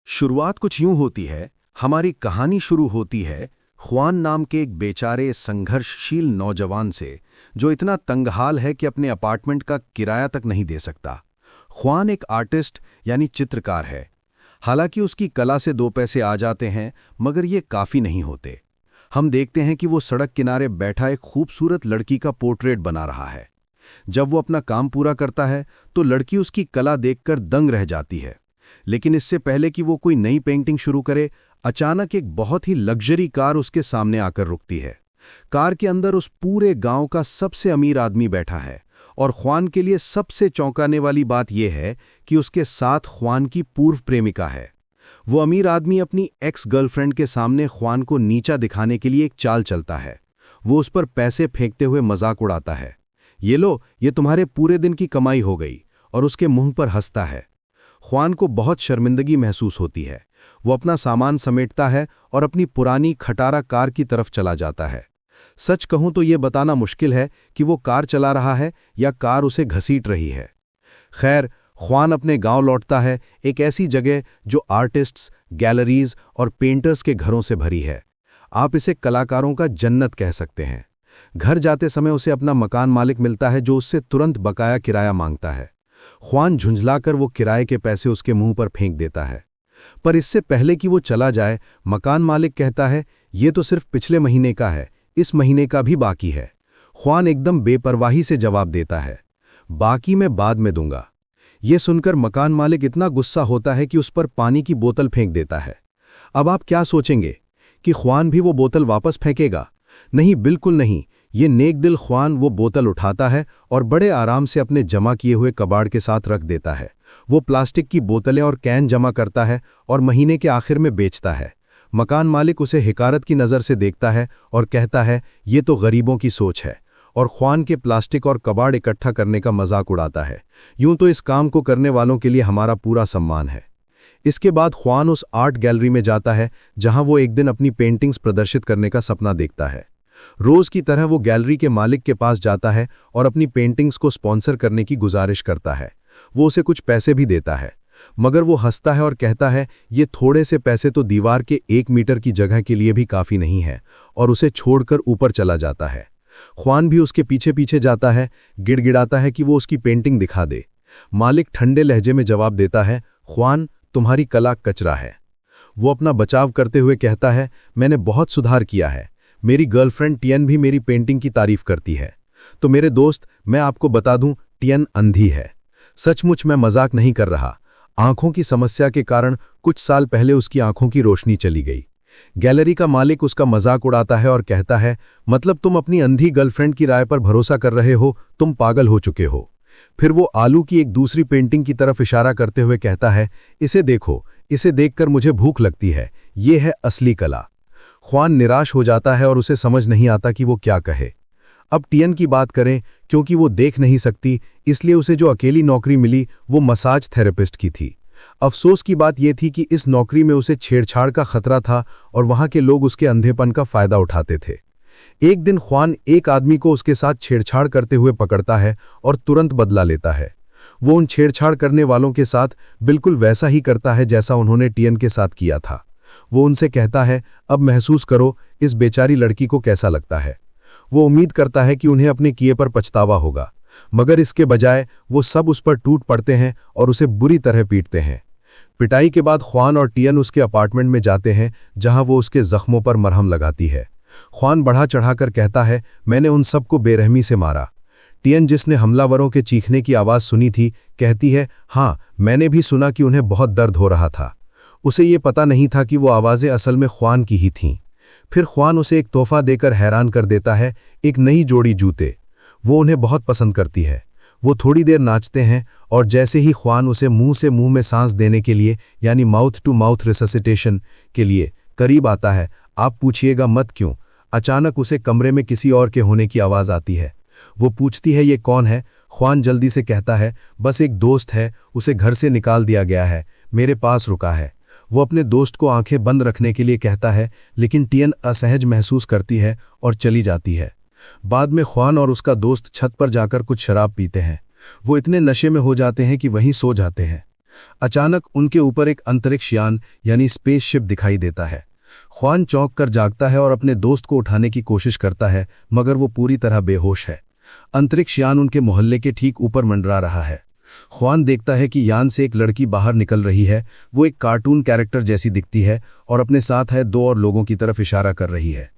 शुरुआत कुछ यूं होती है। हमारी कहानी शुरू होती है ख्वान नाम के एक बेचारे संघर्षशील नौजवान से, जो इतना तंगहाल है कि अपने अपार्टमेंट का किराया तक नहीं दे सकता। ख्वान एक आर्टिस्ट यानी चित्रकार है। हालांकि उसकी कला से दो पैसे आ जाते हैं, मगर ये काफ़ी नहीं होते। हम देखते हैं कि वो सड़क किनारे बैठा एक खूबसूरत लड़की का पोर्ट्रेट बना रहा है। जब वो अपना काम पूरा करता है तो लड़की उसकी कला देखकर दंग रह जाती है। लेकिन इससे पहले कि वो कोई नई पेंटिंग शुरू करे, अचानक एक बहुत ही लग्जरी कार उसके सामने आकर रुकती है। कार के अंदर उस पूरे गांव का सबसे अमीर आदमी बैठा है, और ख्वान के लिए सबसे चौंकाने वाली बात यह है कि उसके साथ ख्वान की पूर्व प्रेमिका है। वो अमीर आदमी अपनी एक्स गर्लफ्रेंड के सामने ख्वान को नीचा दिखाने के लिए एक चाल चलता है। वो उस पर पैसे फेंकते हुए मजाक उड़ाता है। ये लो, ये तुम्हारे पूरे दिन की कमाई हो गई, और उसके मुंह पर हंसता है। ख्वान को बहुत शर्मिंदगी महसूस होती है। वो अपना सामान समेटता है और अपनी पुरानी खटारा कार की तरफ चला जाता है। सच कहूं तो ये बताना मुश्किल है कि वो कार चला रहा है या कार उसे घसीट रही है। खैर, ख्वान अपने गांव लौटता है, एक ऐसी जगह जो आर्टिस्ट्स, गैलरीज और पेंटर्स के घरों से भरी है। आप इसे कलाकारों का जन्नत कह सकते हैं। घर जाते समय उसे अपना मकान मालिक मिलता है, जो उससे तुरंत बकाया किराया मांगता है। ख्वान झुंझलाकर वो किराए के पैसे उसके मुंह पर फेंक देता है। पर इससे पहले कि वो चला जाए, मकान मालिक कहता है, ये तो सिर्फ पिछले महीने का है, इस महीने का भी बाकी है। ख्वान एकदम बेपरवाही से जवाब देता है, बाकी मैं बाद में दूंगा। ये सुनकर मकान मालिक इतना गुस्सा होता है कि उस पर पानी की बोतल फेंक देता है। अब आप क्या सोचेंगे कि ख्वान भी वो बोतल वापस फेंकेगा? नहीं, बिल्कुल नहीं। ये नेकदिल ख्वान वो बोतल उठाता है और बड़े आराम से अपने जमा किए हुए कबाड़ के साथ रख देता है। वो प्लास्टिक की बोतलें और कैन जमा करता है और महीने के आखिर में बेचता है। मकान मालिक उसे हिकारत की नज़र से देखता है और कहता है, ये तो गरीबों की सोच है, और ख्वान के प्लास्टिक और कबाड़ इकट्ठा करने का मजाक उड़ाता है। यूं तो इस काम को करने वालों के लिए हमारा पूरा सम्मान है। इसके बाद ख्वान उस आर्ट गैलरी में जाता है जहां वो एक दिन अपनी पेंटिंग्स प्रदर्शित करने का सपना देखता है। रोज की तरह वो गैलरी के मालिक के पास जाता है और अपनी पेंटिंग्स को स्पॉन्सर करने की गुजारिश करता है। वो उसे कुछ पैसे भी देता है, मगर वो हंसता है और कहता है, ये थोड़े से पैसे तो दीवार के 1 मीटर की जगह के लिए भी काफ़ी नहीं है, और उसे छोड़कर ऊपर चला जाता है। ख्वान भी उसके पीछे पीछे जाता है, गिड़गिड़ाता है कि वो उसकी पेंटिंग दिखा दे। मालिक ठंडे लहजे में जवाब देता है, ख्वान, तुम्हारी कला कचरा है। वो अपना बचाव करते हुए कहता है, मैंने बहुत सुधार किया है। मेरी गर्लफ्रेंड टियन भी मेरी पेंटिंग की तारीफ करती है। तो मेरे दोस्त, मैं आपको बता दूं, टियन अंधी है। सचमुच मैं मजाक नहीं कर रहा। आंखों की समस्या के कारण कुछ साल पहले उसकी आंखों की रोशनी चली गई। गैलरी का मालिक उसका मजाक उड़ाता है और कहता है, मतलब तुम अपनी अंधी गर्लफ्रेंड की राय पर भरोसा कर रहे हो? तुम पागल हो चुके हो। फिर वो आलू की एक दूसरी पेंटिंग की तरफ इशारा करते हुए कहता है, इसे देखो, इसे देखकर मुझे भूख लगती है। ये है असली कला। ख्वान निराश हो जाता है और उसे समझ नहीं आता कि वो क्या कहे। अब टियन की बात करें, क्योंकि वो देख नहीं सकती, इसलिए उसे जो अकेली नौकरी मिली वो मसाज थेरेपिस्ट की थी। अफसोस की बात यह थी कि इस नौकरी में उसे छेड़छाड़ का खतरा था और वहां के लोग उसके अंधेपन का फायदा उठाते थे। एक दिन ख्वान एक आदमी को उसके साथ छेड़छाड़ करते हुए पकड़ता है और तुरंत बदला लेता है। वो उन छेड़छाड़ करने वालों के साथ बिल्कुल वैसा ही करता है जैसा उन्होंने टियन के साथ किया था। वो उनसे कहता है, अब महसूस करो इस बेचारी लड़की को कैसा लगता है। वो उम्मीद करता है कि उन्हें अपने किए पर पछतावा होगा, मगर इसके बजाय वो सब उस पर टूट पड़ते हैं और उसे बुरी तरह पीटते हैं। पिटाई के बाद ख्वान और टियन उसके अपार्टमेंट में जाते हैं, जहां वो उसके जख्मों पर मरहम लगाती है। ख्वान बढ़ा चढ़ाकर कहता है, मैंने उन सबको बेरहमी से मारा। टियन, जिसने हमलावरों के चीखने की आवाज़ सुनी थी, कहती है, हाँ, मैंने भी सुना कि उन्हें बहुत दर्द हो रहा था। उसे ये पता नहीं था कि वो आवाज़ें असल में ख्वान की ही थीं। फिर ख्वान उसे एक तोहफा देकर हैरान कर देता है, एक नई जोड़ी जूते। वो उन्हें बहुत पसंद करती है। वो थोड़ी देर नाचते हैं और जैसे ही ख्वान उसे मुंह से मुंह में सांस देने के लिए, यानी माउथ टू माउथ रिससिटेशन के लिए करीब आता है, आप पूछिएगा मत क्यों, अचानक उसे कमरे में किसी और के होने की आवाज़ आती है। वो पूछती है, ये कौन है? ख्वान जल्दी से कहता है, बस एक दोस्त है, उसे घर से निकाल दिया गया है, मेरे पास रुका है। वो अपने दोस्त को आंखें बंद रखने के लिए कहता है, लेकिन टियन असहज महसूस करती है और चली जाती है। बाद में ख्वान और उसका दोस्त छत पर जाकर कुछ शराब पीते हैं। वो इतने नशे में हो जाते हैं कि वहीं सो जाते हैं। अचानक उनके ऊपर एक अंतरिक्ष यान यानी स्पेसशिप दिखाई देता है। ख्वान चौंक कर जागता है और अपने दोस्त को उठाने की कोशिश करता है, मगर वो पूरी तरह बेहोश है। अंतरिक्ष यान उनके मोहल्ले के ठीक ऊपर मंडरा रहा है। ख्वान देखता है कि यान से एक लड़की बाहर निकल रही है। वो एक कार्टून कैरेक्टर जैसी दिखती है और अपने साथ है 2 और लोगों की तरफ इशारा कर रही है।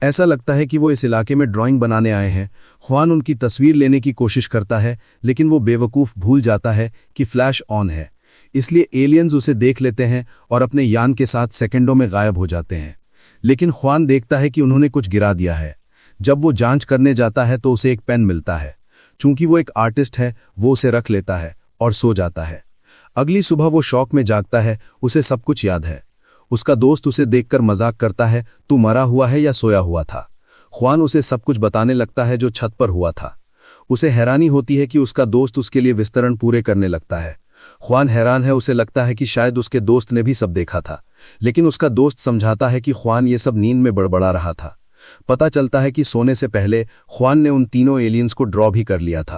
ऐसा लगता है कि वो इस इलाके में ड्राइंग बनाने आए हैं। ख्वान उनकी तस्वीर लेने की कोशिश करता है, लेकिन वो बेवकूफ़ भूल जाता है कि फ्लैश ऑन है। इसलिए एलियंस उसे देख लेते हैं और अपने यान के साथ सेकंडों में गायब हो जाते हैं। लेकिन ख्वान देखता है कि उन्होंने कुछ गिरा दिया है। जब वो जांच करने जाता है तो उसे एक पेन मिलता है। चूंकि वो एक आर्टिस्ट है, वो उसे रख लेता है और सो जाता है। अगली सुबह वो शौक में जागता है, उसे सब कुछ याद है। उसका दोस्त उसे देखकर मजाक करता है, तू मरा हुआ है या सोया हुआ था। ख्वान उसे सब कुछ बताने लगता है जो छत पर हुआ था। उसे हैरानी होती है कि उसका दोस्त उसके लिए विस्तरण पूरे करने लगता है। ख्वान हैरान है, उसे लगता है कि शायद उसके दोस्त ने भी सब देखा था, लेकिन उसका दोस्त समझाता है कि ख्वान ये सब नींद में बड़बड़ा रहा था। पता चलता है कि सोने से पहले ख्वान ने उन तीनों एलियंस को ड्रॉ भी कर लिया था।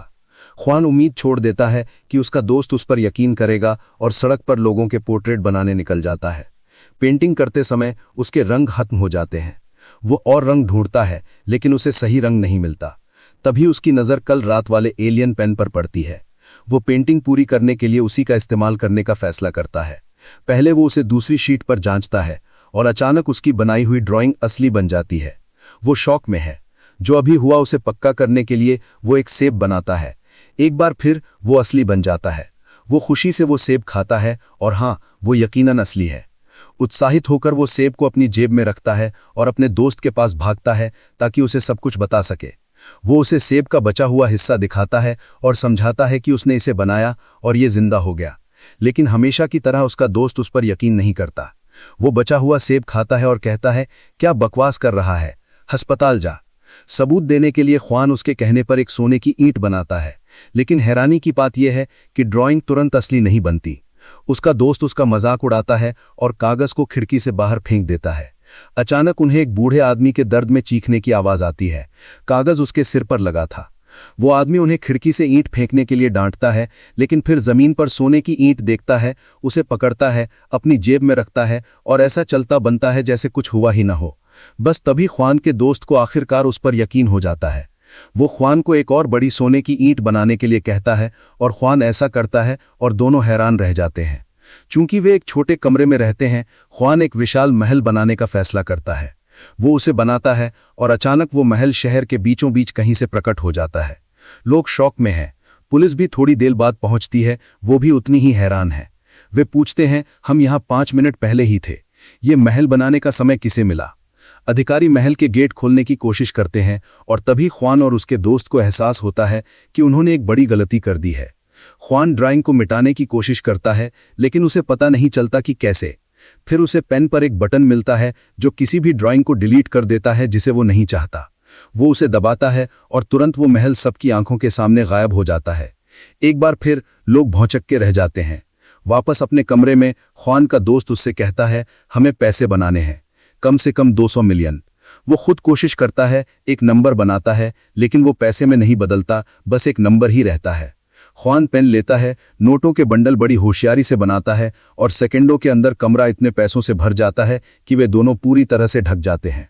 ख्वान उम्मीद छोड़ देता है कि उसका दोस्त उस पर यकीन करेगा और सड़क पर लोगों के पोर्ट्रेट बनाने निकल जाता है। पेंटिंग करते समय उसके रंग खत्म हो जाते हैं। वो और रंग ढूंढता है, लेकिन उसे सही रंग नहीं मिलता। तभी उसकी नज़र कल रात वाले एलियन पेन पर पड़ती है। वो पेंटिंग पूरी करने के लिए उसी का इस्तेमाल करने का फैसला करता है। पहले वो उसे दूसरी शीट पर जांचता है और अचानक उसकी बनाई हुई ड्राइंग असली बन जाती है। वो शौक में है। जो अभी हुआ उसे पक्का करने के लिए वो एक सेब बनाता है। एक बार फिर वो असली बन जाता है। वो खुशी से वो सेब खाता है और हाँ, वो यकीनन असली है। उत्साहित होकर वो सेब को अपनी जेब में रखता है और अपने दोस्त के पास भागता है ताकि उसे सब कुछ बता सके। वो उसे सेब का बचा हुआ हिस्सा दिखाता है और समझाता है कि उसने इसे बनाया और ये जिंदा हो गया। लेकिन हमेशा की तरह उसका दोस्त उस पर यकीन नहीं करता। वो बचा हुआ सेब खाता है और कहता है, क्या बकवास कर रहा है, अस्पताल जा। सबूत देने के लिए ख्वान उसके कहने पर एक सोने की ईंट बनाता है, लेकिन हैरानी की बात यह है कि ड्राइंग तुरंत असली नहीं बनती। उसका दोस्त उसका मजाक उड़ाता है और कागज को खिड़की से बाहर फेंक देता है। अचानक उन्हें एक बूढ़े आदमी के दर्द में चीखने की आवाज आती है। कागज उसके सिर पर लगा था। वो आदमी उन्हें खिड़की से ईंट फेंकने के लिए डांटता है, लेकिन फिर जमीन पर सोने की ईंट देखता है, उसे पकड़ता है, अपनी जेब में रखता है और ऐसा चलता बनता है जैसे कुछ हुआ ही न हो। बस तभी ख्वान के दोस्त को आखिरकार उस पर यकीन हो जाता है। वो ख्वान को एक और बड़ी सोने की ईंट बनाने के लिए कहता है और ख्वान ऐसा करता है और दोनों हैरान रह जाते हैं। चूंकि वे एक छोटे कमरे में रहते हैं, ख्वान एक विशाल महल बनाने का फैसला करता है। वो उसे बनाता है और अचानक वो महल शहर के बीचों बीच कहीं से प्रकट हो जाता है। लोग शौक में हैं। पुलिस भी थोड़ी देर बाद पहुंचती है, वो भी उतनी ही हैरान है। वे पूछते हैं, हम यहाँ 5 मिनट पहले ही थे, ये महल बनाने का समय किसे मिला? अधिकारी महल के गेट खोलने की कोशिश करते हैं और तभी ख्वान और उसके दोस्त को एहसास होता है कि उन्होंने एक बड़ी गलती कर दी है। ख्वान ड्राइंग को मिटाने की कोशिश करता है, लेकिन उसे पता नहीं चलता कि कैसे। फिर उसे पेन पर एक बटन मिलता है जो किसी भी ड्राइंग को डिलीट कर देता है जिसे वो नहीं चाहता। वो उसे दबाता है और तुरंत वो महल सबकी आंखों के सामने गायब हो जाता है। एक बार फिर लोग भौंचक के रह जाते हैं। वापस अपने कमरे में ख्वान का दोस्त उससे कहता है, हमें पैसे बनाने हैं, कम से कम 200 मिलियन। वो खुद कोशिश करता है, एक नंबर बनाता है, लेकिन वो पैसे में नहीं बदलता, बस एक नंबर ही रहता है। ख्वान पेन लेता है, नोटों के बंडल बड़ी होशियारी से बनाता है और सेकंडों के अंदर कमरा इतने पैसों से भर जाता है कि वे दोनों पूरी तरह से ढक जाते हैं।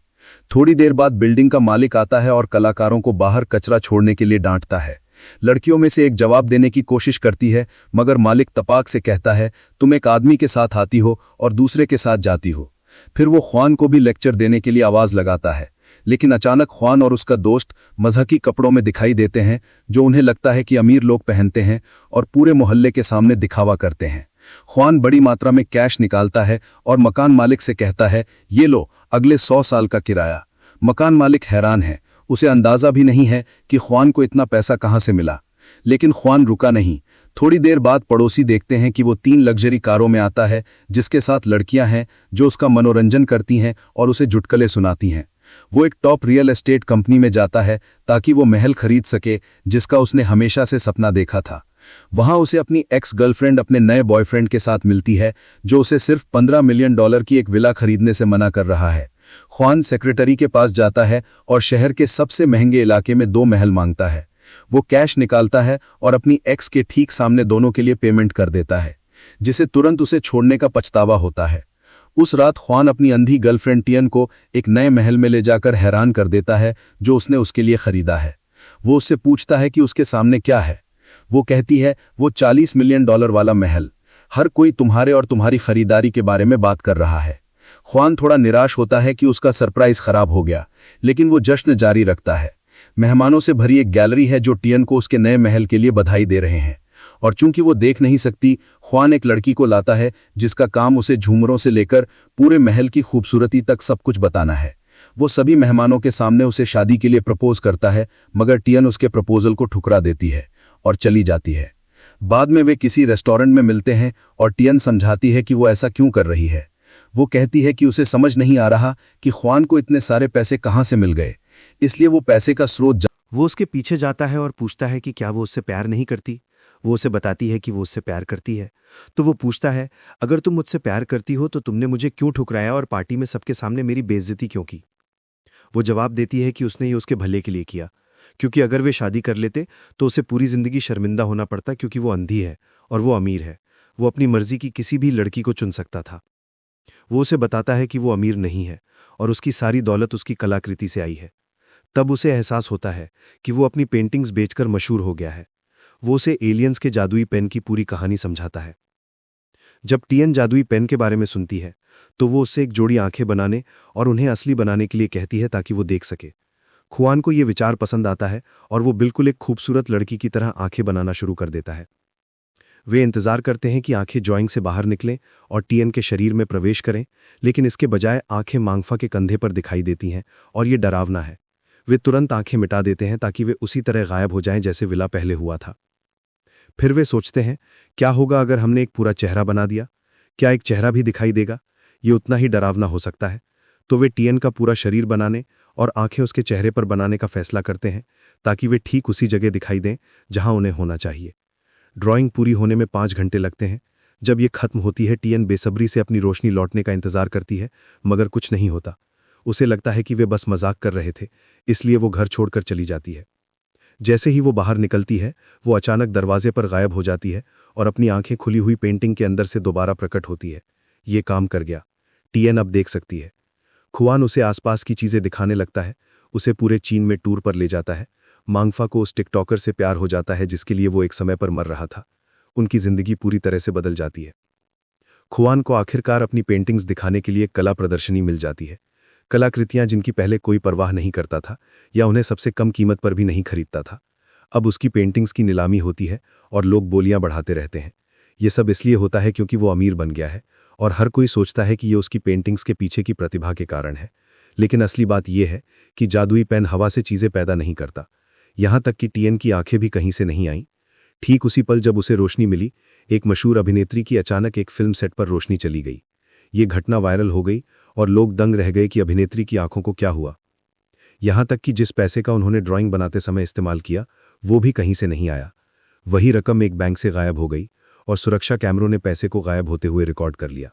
थोड़ी देर बाद बिल्डिंग का मालिक आता है और कलाकारों को बाहर कचरा छोड़ने के लिए डांटता है। लड़कियों में से एक जवाब देने की कोशिश करती है, मगर मालिक तपाक से कहता है, तुम एक आदमी के साथ आती हो और दूसरे के साथ जाती हो। फिर वो ख्वान को भी लेक्चर देने के लिए आवाज लगाता है, लेकिन अचानक ख्वान और उसका दोस्त मजहकी कपड़ों में दिखाई देते हैं जो उन्हें लगता है कि अमीर लोग पहनते हैं और पूरे मोहल्ले के सामने दिखावा करते हैं। ख्वान बड़ी मात्रा में कैश निकालता है और मकान मालिक से कहता है, ये लो अगले 100 साल का किराया। मकान मालिक हैरान है, उसे अंदाजा भी नहीं है कि ख्वान को इतना पैसा कहां से मिला। लेकिन ख्वान रुका नहीं। थोड़ी देर बाद पड़ोसी देखते हैं कि वो 3 लग्जरी कारों में आता है जिसके साथ लड़कियां हैं जो उसका मनोरंजन करती हैं और उसे चुटकुले सुनाती हैं। वो एक टॉप रियल एस्टेट कंपनी में जाता है ताकि वो महल खरीद सके जिसका उसने हमेशा से सपना देखा था। वहां उसे अपनी एक्स गर्लफ्रेंड अपने नए बॉयफ्रेंड के साथ मिलती है जो उसे सिर्फ $15 मिलियन की एक विला खरीदने से मना कर रहा है। ख्वान सेक्रेटरी के पास जाता है और शहर के सबसे महंगे इलाके में 2 महल मांगता है। वो कैश निकालता है और अपनी एक्स के ठीक सामने दोनों के लिए पेमेंट कर देता है। जिसे तुरंत उसे छोड़ने का पछतावा होता है। उस रात ख्वान अपनी अंधी गर्लफ्रेंड टियन को एक नए महल में ले जाकर हैरान कर देता है जो उसने उसके लिए खरीदा है। वो उससे पूछता है कि उसके सामने क्या है। वो कहती है, वो $40 मिलियन वाला महल। हर कोई तुम्हारे और तुम्हारी खरीदारी के बारे में बात कर रहा है। ख्वान थोड़ा निराश होता है कि उसका सरप्राइज खराब हो गया, लेकिन वो जश्न जारी रखता है। मेहमानों से भरी एक गैलरी है जो टियन को उसके नए महल के लिए बधाई दे रहे हैं, और चूंकि वो देख नहीं सकती, ख्वान एक लड़की को लाता है जिसका काम उसे झूमरों से लेकर पूरे महल की खूबसूरती तक सब कुछ बताना है। वो सभी मेहमानों के सामने उसे शादी के लिए प्रपोज करता है, मगर टियन उसके प्रपोजल को ठुकरा देती है और चली जाती है। बाद में वे किसी रेस्टोरेंट में मिलते हैं और टियन समझाती है कि वो ऐसा क्यों कर रही है। वो कहती है कि उसे समझ नहीं आ रहा कि ख्वान को इतने सारे पैसे कहां से मिल गए, इसलिए वो पैसे का स्रोत वो उसके पीछे जाता है और पूछता है कि क्या वो उससे प्यार नहीं करती। वो उसे बताती है कि वो उससे प्यार करती है। तो वो पूछता है, अगर तुम मुझसे प्यार करती हो तो तुमने मुझे क्यों ठुकराया और पार्टी में सबके सामने मेरी बेइज्जती क्यों की? वो जवाब देती है कि उसने ये उसके भले के लिए किया, क्योंकि अगर वे शादी कर लेते तो उसे पूरी जिंदगी शर्मिंदा होना पड़ता, क्योंकि वो अंधी है और वो अमीर है। वो अपनी मर्जी की किसी भी लड़की को चुन सकता था। वो उसे बताता है कि वो अमीर नहीं है और उसकी सारी दौलत उसकी कलाकृति से आई है। तब उसे एहसास होता है कि वो अपनी पेंटिंग्स बेचकर मशहूर हो गया है। वो उसे एलियंस के जादुई पेन की पूरी कहानी समझाता है। जब टियन जादुई पेन के बारे में सुनती है तो वो उससे एक जोड़ी आंखें बनाने और उन्हें असली बनाने के लिए कहती है ताकि वो देख सके। खुआन को ये विचार पसंद आता है और वो बिल्कुल एक खूबसूरत लड़की की तरह आंखें बनाना शुरू कर देता है। वे इंतजार करते हैं कि आंखें ड्राइंग से बाहर निकलें और टियन के शरीर में प्रवेश करें, लेकिन इसके बजाय आंखें मांगफा के कंधे पर दिखाई देती हैं और ये डरावना है। वे तुरंत आंखें मिटा देते हैं ताकि वे उसी तरह गायब हो जाएं जैसे विला पहले हुआ था। फिर वे सोचते हैं, क्या होगा अगर हमने एक पूरा चेहरा बना दिया? क्या एक चेहरा भी दिखाई देगा? ये उतना ही डरावना हो सकता है। तो वे टियन का पूरा शरीर बनाने और आंखें उसके चेहरे पर बनाने का फैसला करते हैं ताकि वे ठीक उसी जगह दिखाई दें जहां उन्हें होना चाहिए। ड्राइंग पूरी होने में 5 घंटे लगते हैं। जब ये खत्म होती है, टियन बेसब्री से अपनी रोशनी लौटने का इंतजार करती है, मगर कुछ नहीं होता। उसे लगता है कि वे बस मजाक कर रहे थे, इसलिए वो घर छोड़कर चली जाती है। जैसे ही वो बाहर निकलती है, वो अचानक दरवाजे पर गायब हो जाती है और अपनी आंखें खुली हुई पेंटिंग के अंदर से दोबारा प्रकट होती है। ये काम कर गया। टियन अब देख सकती है। खुआन उसे आसपास की चीजें दिखाने लगता है, उसे पूरे चीन में टूर पर ले जाता है। मांगफा को उस टिकटॉकर से प्यार हो जाता है जिसके लिए वो एक समय पर मर रहा था। उनकी जिंदगी पूरी तरह से बदल जाती है। खुआन को आखिरकार अपनी पेंटिंग्स दिखाने के लिए कला प्रदर्शनी मिल जाती है। कलाकृतियां जिनकी पहले कोई परवाह नहीं करता था या उन्हें सबसे कम कीमत पर भी नहीं खरीदता था, अब उसकी पेंटिंग्स की नीलामी होती है और लोग बोलियां बढ़ाते रहते हैं। ये सब इसलिए होता है क्योंकि वो अमीर बन गया है और हर कोई सोचता है कि ये उसकी पेंटिंग्स के पीछे की प्रतिभा के कारण है। लेकिन असली बात यह है कि जादुई पेन हवा से चीजें पैदा नहीं करता। यहां तक कि टियन की आंखें भी कहीं से नहीं आईं। ठीक उसी पल जब उसे रोशनी मिली, एक मशहूर अभिनेत्री की अचानक एक फिल्म सेट पर रोशनी चली गई। ये घटना वायरल हो गई और लोग दंग रह गए कि अभिनेत्री की आंखों को क्या हुआ। यहां तक कि जिस पैसे का उन्होंने ड्राइंग बनाते समय इस्तेमाल किया, वो भी कहीं से नहीं आया। वही रकम एक बैंक से गायब हो गई और सुरक्षा कैमरों ने पैसे को गायब होते हुए रिकॉर्ड कर लिया।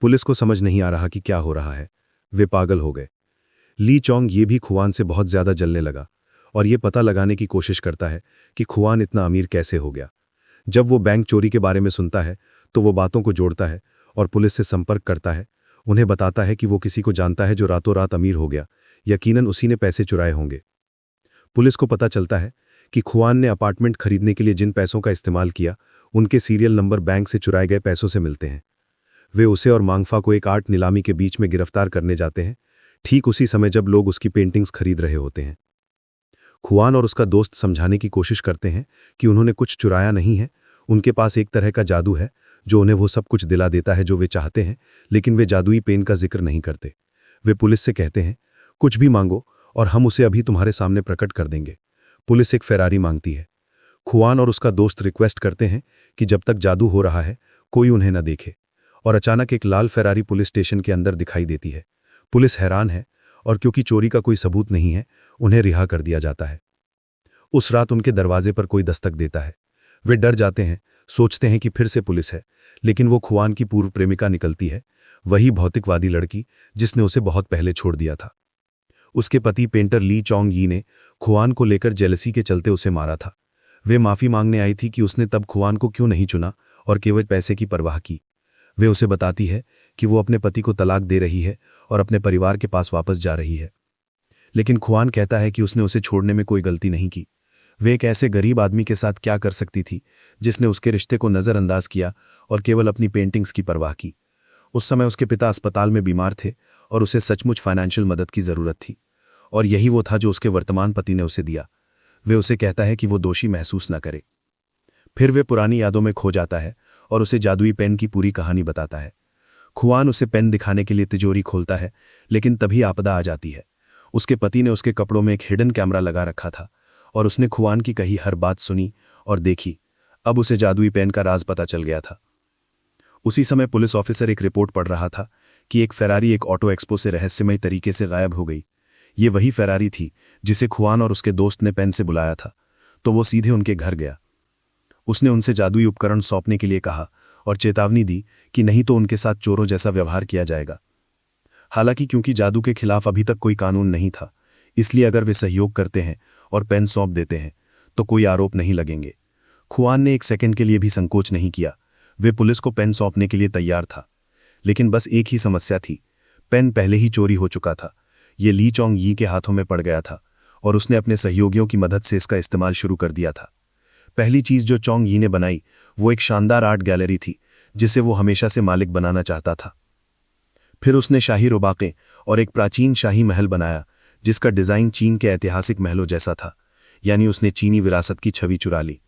पुलिस को समझ नहीं आ रहा कि क्या हो रहा है। वे पागल हो गए। ली चोंग ये भी खुआन से बहुत ज्यादा जलने लगा और ये पता लगाने की कोशिश करता है कि खुआन इतना अमीर कैसे हो गया। जब वो बैंक चोरी के बारे में सुनता है तो वो बातों को जोड़ता है और पुलिस से संपर्क करता है। उन्हें बताता है कि वो किसी को जानता है जो रातों रात अमीर हो गया। यकीनन उसी ने पैसे चुराए होंगे। पुलिस को पता चलता है कि खुआन ने अपार्टमेंट खरीदने के लिए जिन पैसों का इस्तेमाल किया, उनके सीरियल नंबर बैंक से चुराए गए पैसों से मिलते हैं। वे उसे और मांगफा को एक आर्ट नीलामी के बीच में गिरफ्तार करने जाते हैं, ठीक उसी समय जब लोग उसकी पेंटिंग्स खरीद रहे होते हैं। खुआन और उसका दोस्त समझाने की कोशिश करते हैं कि उन्होंने कुछ चुराया नहीं है, उनके पास एक तरह का जादू है जो उन्हें वो सब कुछ दिला देता है जो वे चाहते हैं, लेकिन वे जादुई पेन का जिक्र नहीं करते। वे पुलिस से कहते हैं, कुछ भी मांगो और हम उसे अभी तुम्हारे सामने प्रकट कर देंगे। पुलिस एक फेरारी मांगती है। खुआन और उसका दोस्त रिक्वेस्ट करते हैं कि जब तक जादू हो रहा है कोई उन्हें न देखे, और अचानक एक लाल फेरारी पुलिस स्टेशन के अंदर दिखाई देती है। पुलिस हैरान है और क्योंकि चोरी का कोई सबूत नहीं है, उन्हें रिहा कर दिया जाता है। उस रात उनके दरवाजे पर कोई दस्तक देता है। वे डर जाते हैं, सोचते हैं कि फिर से पुलिस है, लेकिन वो खुआन की पूर्व प्रेमिका निकलती है, वही भौतिकवादी लड़की जिसने उसे बहुत पहले छोड़ दिया था। उसके पति पेंटर ली चोंग यी ने खुआन को लेकर जेलसी के चलते उसे मारा था। वे माफी मांगने आई थी कि उसने तब खुआन को क्यों नहीं चुना और केवल पैसे की परवाह की। वे उसे बताती है कि वो अपने पति को तलाक दे रही है और अपने परिवार के पास वापस जा रही है। लेकिन खुआन कहता है कि उसने उसे छोड़ने में कोई गलती नहीं की। वे एक ऐसे गरीब आदमी के साथ क्या कर सकती थी जिसने उसके रिश्ते को नज़रअंदाज किया और केवल अपनी पेंटिंग्स की परवाह की। उस समय उसके पिता अस्पताल में बीमार थे और उसे सचमुच फाइनेंशियल मदद की ज़रूरत थी, और यही वो था जो उसके वर्तमान पति ने उसे दिया। वे उसे कहता है कि वो दोषी महसूस न करे। फिर वे पुरानी यादों में खो जाता है और उसे जादुई पेन की पूरी कहानी बताता है। खुआन उसे पेन दिखाने के लिए तिजोरी खोलता है, लेकिन तभी आपदा आ जाती है। उसके पति ने उसके कपड़ों में एक हिडन कैमरा लगा रखा था और उसने खुआन की कही हर बात सुनी और देखी। अब उसे जादुई पेन का राज पता चल गया था। उसी समय पुलिस ऑफिसर एक रिपोर्ट पढ़ रहा था कि एक फेरारी एक ऑटो एक्सपो से रहस्यमय तरीके से गायब हो गई। ये वही फेरारी थी जिसे खुआन और उसके दोस्त ने पेन से बुलाया था, तो वो सीधे उनके घर गया। उसने उनसे जादुई उपकरण सौंपने के लिए कहा और चेतावनी दी कि नहीं तो उनके साथ चोरों जैसा व्यवहार किया जाएगा। हालांकि क्योंकि जादू के खिलाफ अभी तक कोई कानून नहीं था, इसलिए अगर वे सहयोग करते हैं और पेन सौंप देते हैं तो कोई आरोप नहीं लगेंगे। खुआन ने एक सेकंड के लिए भी संकोच नहीं किया। वे पुलिस को पेन सौंपने के लिए तैयार था, लेकिन बस एक ही समस्या थी। पेन पहले ही चोरी हो चुका था। ये ली चोंग यी के हाथों में पड़ गया था और उसने अपने सहयोगियों की मदद से इसका इस्तेमाल शुरू कर दिया था। पहली चीज जो चोंग यी ने बनाई वो एक शानदार आर्ट गैलरी थी जिसे वो हमेशा से मालिक बनाना चाहता था। फिर उसने शाही रुबाके और एक प्राचीन शाही महल बनाया जिसका डिजाइन चीन के ऐतिहासिक महलों जैसा था, यानी उसने चीनी विरासत की छवि चुरा ली।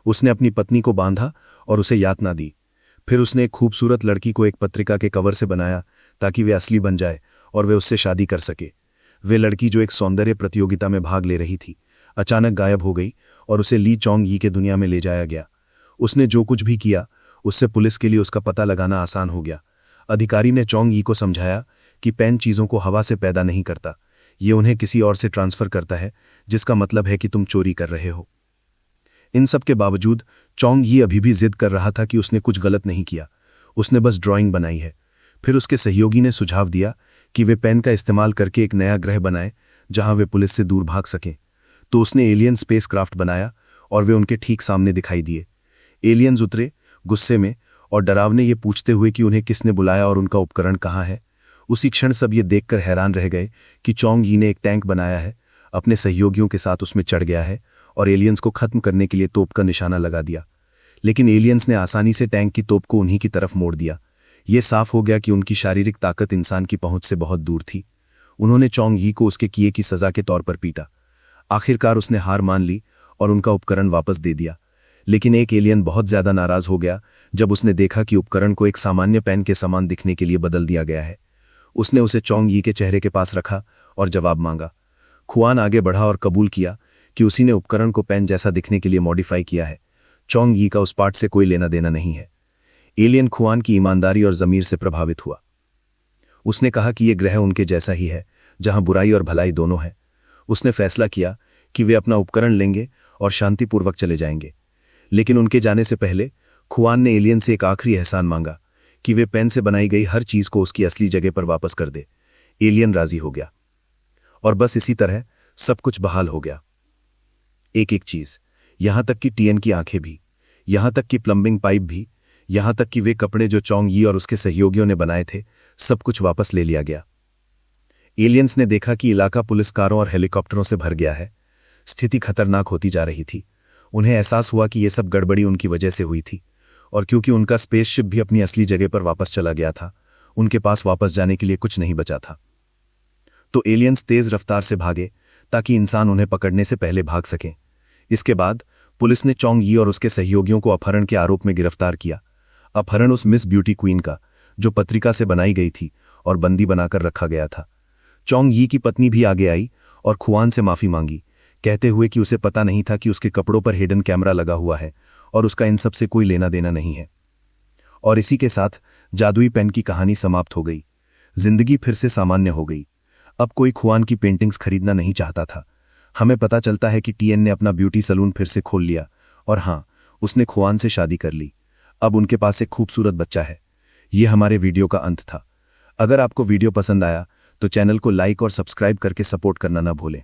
उसने अपनी पत्नी को बांधा और उसे यातना दी। फिर उसने एक खूबसूरत लड़की को एक पत्रिका के कवर से बनाया ताकि वे असली बन जाए और वे उससे शादी कर सके। वे लड़की जो एक सौंदर्य प्रतियोगिता में भाग ले रही थी अचानक गायब हो गई और उसे ली चोंग यी के दुनिया में ले जाया गया। उसने जो कुछ भी किया उससे पुलिस के लिए उसका पता लगाना आसान हो गया। अधिकारी ने चोंग यी को समझाया कि पेन चीजों को हवा से पैदा नहीं करता, ये उन्हें किसी और से ट्रांसफर करता है, जिसका मतलब है कि तुम चोरी कर रहे हो। इन सब के बावजूद चोंग यी अभी भी जिद कर रहा था कि उसने कुछ गलत नहीं किया, उसने बस ड्राइंग बनाई है। फिर उसके सहयोगी ने सुझाव दिया कि वे पेन का इस्तेमाल करके एक नया ग्रह बनाए जहां वे पुलिस से दूर भाग सकें। तो उसने एलियन स्पेसक्राफ्ट बनाया और वे उनके ठीक सामने दिखाई दिए। एलियंस उतरे गुस्से में और डरावने ये पूछते हुए कि उन्हें किसने बुलाया और उनका उपकरण कहाँ है। उसी क्षण सब ये देखकर हैरान रह गए कि चोंग यी ने एक टैंक बनाया है, अपने सहयोगियों के साथ उसमें चढ़ गया है और एलियंस को खत्म करने के लिए तोप का निशाना लगा दिया। लेकिन एलियंस ने आसानी से टैंक की तोप को उन्हीं की तरफ मोड़ दिया। ये साफ हो गया कि उनकी शारीरिक ताकत इंसान की पहुंच से बहुत दूर थी। उन्होंने चोंग यी को उसके किए की सजा के तौर पर पीटा। आखिरकार उसने हार मान ली और उनका उपकरण वापस दे दिया। लेकिन एक एलियन बहुत ज्यादा नाराज हो गया जब उसने देखा कि उपकरण को एक सामान्य पेन के समान दिखने के लिए बदल दिया गया है। उसने उसे चोंग यी के चेहरे के पास रखा और जवाब मांगा। खुआन आगे बढ़ा और कबूल किया कि उसी ने उपकरण को पेन जैसा दिखने के लिए मॉडिफाई किया है। चोंग यी का उस पार्ट से कोई लेना देना नहीं है। एलियन खुआन की ईमानदारी और जमीर से प्रभावित हुआ। उसने कहा कि यह ग्रह उनके जैसा ही है जहां बुराई और भलाई दोनों है। उसने फैसला किया कि वे अपना उपकरण लेंगे और शांतिपूर्वक चले जाएंगे। लेकिन उनके जाने से पहले खुआन ने एलियन से एक आखिरी एहसान मांगा कि वे पेन से बनाई गई हर चीज को उसकी असली जगह पर वापस कर दे। एलियन राजी हो गया और बस इसी तरह सब कुछ बहाल हो गया। एक एक चीज, यहां तक कि टीएन की आंखें भी, यहां तक कि प्लम्बिंग पाइप भी, यहां तक कि वे कपड़े जो चोंग यी और उसके सहयोगियों ने बनाए थे, सब कुछ वापस ले लिया गया। एलियंस ने देखा कि इलाका पुलिस कारों और हेलीकॉप्टरों से भर गया है। स्थिति खतरनाक होती जा रही थी। उन्हें एहसास हुआ कि यह सब गड़बड़ी उनकी वजह से हुई थी, और क्योंकि उनका स्पेसशिप भी अपनी असली जगह पर वापस चला गया था, उनके पास वापस जाने के लिए कुछ नहीं बचा था। तो एलियंस तेज रफ्तार से भागे ताकि इंसान उन्हें पकड़ने से पहले भाग सकें। इसके बाद पुलिस ने चोंग यी और उसके सहयोगियों को अपहरण के आरोप में गिरफ्तार किया। अपहरण उस मिस ब्यूटी क्वीन का जो पत्रिका से बनाई गई थी और बंदी बनाकर रखा गया था। चोंग यी की पत्नी भी आगे आई और खुआन से माफी मांगी, कहते हुए कि उसे पता नहीं था कि उसके कपड़ों पर हिडन कैमरा लगा हुआ है और उसका इन सब से कोई लेना देना नहीं है। और इसी के साथ जादुई पेन की कहानी समाप्त हो गई। जिंदगी फिर से सामान्य हो गई। अब कोई खुआन की पेंटिंग्स खरीदना नहीं चाहता था। हमें पता चलता है कि टीएन ने अपना ब्यूटी सलून फिर से खोल लिया और हाँ, उसने खुआन से शादी कर ली। अब उनके पास एक खूबसूरत बच्चा है। यह हमारे वीडियो का अंत था। अगर आपको वीडियो पसंद आया तो चैनल को लाइक और सब्सक्राइब करके सपोर्ट करना ना भूलें।